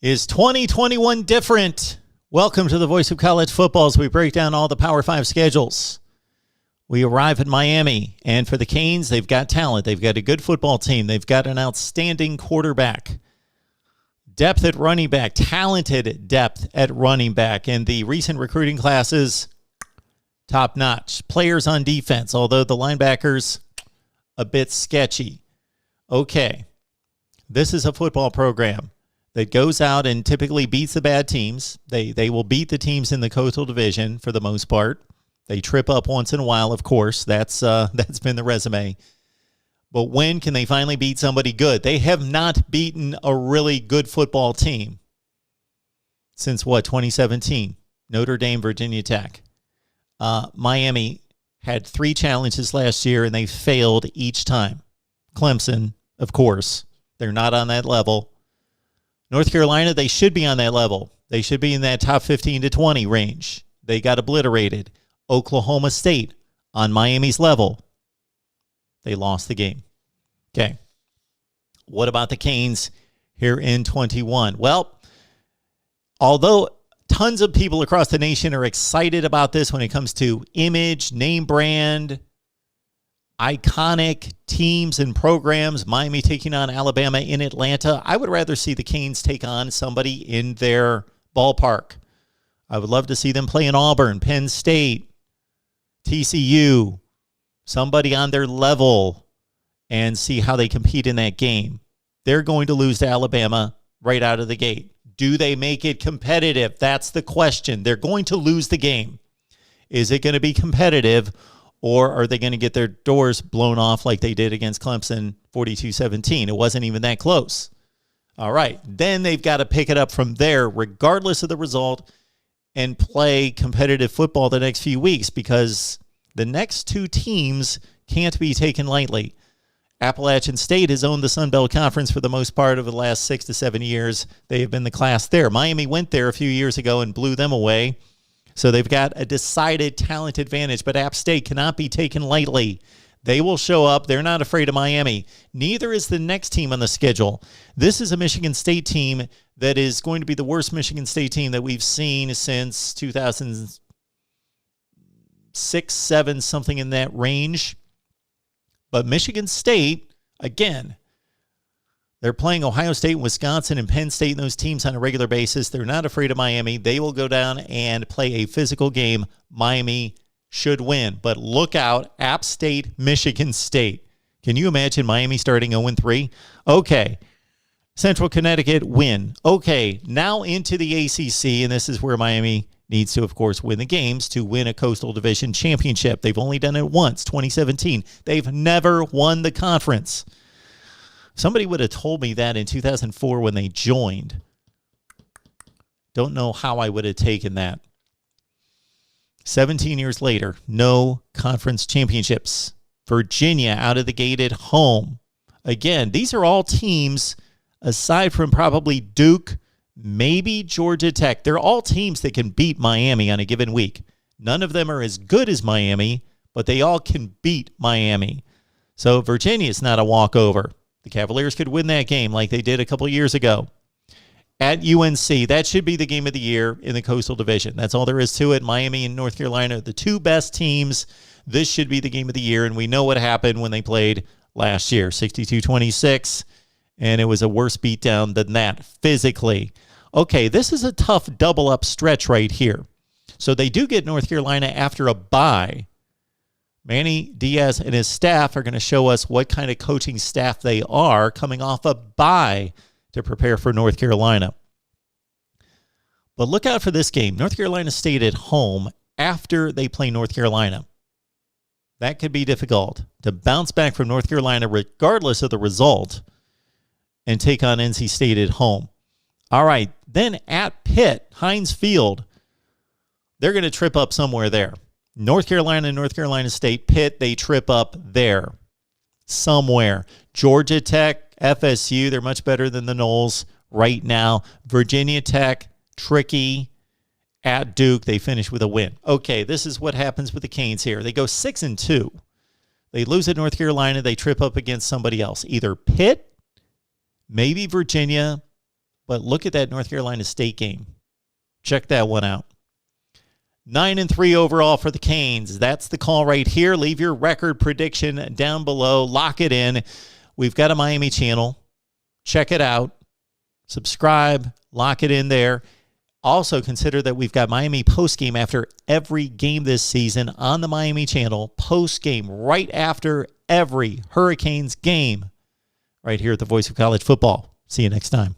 Is 2021 different? Welcome to the Voice of College Football as we break down all the Power 5 schedules. We arrive at Miami, and for the Canes, they've got talent. They've got a good football team. They've got an outstanding quarterback. Depth at running back, talented depth at running back. And the recent recruiting classes, top-notch. Players on defense, although the linebackers, a bit sketchy. Okay, this is a football program that goes out and typically beats the bad teams. They will beat the teams in the Coastal Division for the most part. They trip up once in a while, of course. That's been the resume. But when can they finally beat somebody good? They have not beaten a really good football team since, 2017? Notre Dame, Virginia Tech. Miami had 3 challenges last year, and they failed each time. Clemson, of course. They're not on that level. North Carolina, they should be on that level. They should be in that top 15 to 20 range. They got obliterated. Oklahoma State, on Miami's level, they lost the game. Okay. What about the Canes here in 21? Well, although tons of people across the nation are excited about this when it comes to image, name brand, iconic teams and programs, Miami taking on Alabama in Atlanta, I would rather see the Canes take on somebody in their ballpark. I would love to see them play in Auburn, Penn State, TCU, somebody on their level, and see how they compete in that game. They're going to lose to Alabama right out of the gate. Do they make it competitive? That's the question. They're going to lose the game. Is it going to be competitive, or are they going to get their doors blown off like they did against Clemson 42-17? It wasn't even that close. All right. Then they've got to pick it up from there, regardless of the result, and play competitive football the next few weeks, because the next 2 teams can't be taken lightly. Appalachian State has owned the Sun Belt Conference for the most part over the last 6 to 7 years. They have been the class there. Miami went there a few years ago and blew them away. So they've got a decided talent advantage, but App State cannot be taken lightly. They will show up. They're not afraid of Miami. Neither is the next team on the schedule. This is a Michigan State team that is going to be the worst Michigan State team that we've seen since 2006, 7, something in that range. But Michigan State, again, they're playing Ohio State, Wisconsin, and Penn State and those teams on a regular basis. They're not afraid of Miami. They will go down and play a physical game. Miami should win. But look out, App State, Michigan State. Can you imagine Miami starting 0-3? Okay. Central Connecticut, win. Okay, now into the ACC, and this is where Miami needs to, of course, win the games to win a Coastal Division championship. They've only done it once, 2017. They've never won the conference. Somebody would have told me that in 2004 when they joined. Don't know how I would have taken that. 17 years later, no conference championships. Virginia out of the gate at home. Again, these are all teams, aside from probably Duke, maybe Georgia Tech. They're all teams that can beat Miami on a given week. None of them are as good as Miami, but they all can beat Miami. So Virginia is not a walkover. The Cavaliers could win that game like they did a couple years ago. At UNC, that should be the game of the year in the Coastal Division. That's all there is to it. Miami and North Carolina are the 2 best teams. This should be the game of the year, and we know what happened when they played last year, 62-26, and it was a worse beatdown than that physically. Okay, this is a tough double-up stretch right here. So they do get North Carolina after a bye. Manny Diaz and his staff are going to show us what kind of coaching staff they are coming off a bye to prepare for North Carolina. But look out for this game. North Carolina State at home after they play North Carolina. That could be difficult to bounce back from North Carolina regardless of the result and take on NC State at home. All right, then at Pitt, Heinz Field, they're going to trip up somewhere there. North Carolina and North Carolina State, Pitt, they trip up there somewhere. Georgia Tech, FSU, they're much better than the Noles right now. Virginia Tech, tricky. At Duke, they finish with a win. Okay, this is what happens with the Canes here. They go 6-2. They lose at North Carolina. They trip up against somebody else, either Pitt, maybe Virginia, But look at that North Carolina State game. Check that one out. 9-3 overall for the Canes. That's the call right here. Leave your record prediction down below. Lock it in. We've got a Miami channel. Check it out. Subscribe. Lock it in there. Also consider that we've got Miami postgame after every game this season on the Miami channel. Postgame right after every Hurricanes game right here at the Voice of College Football. See you next time.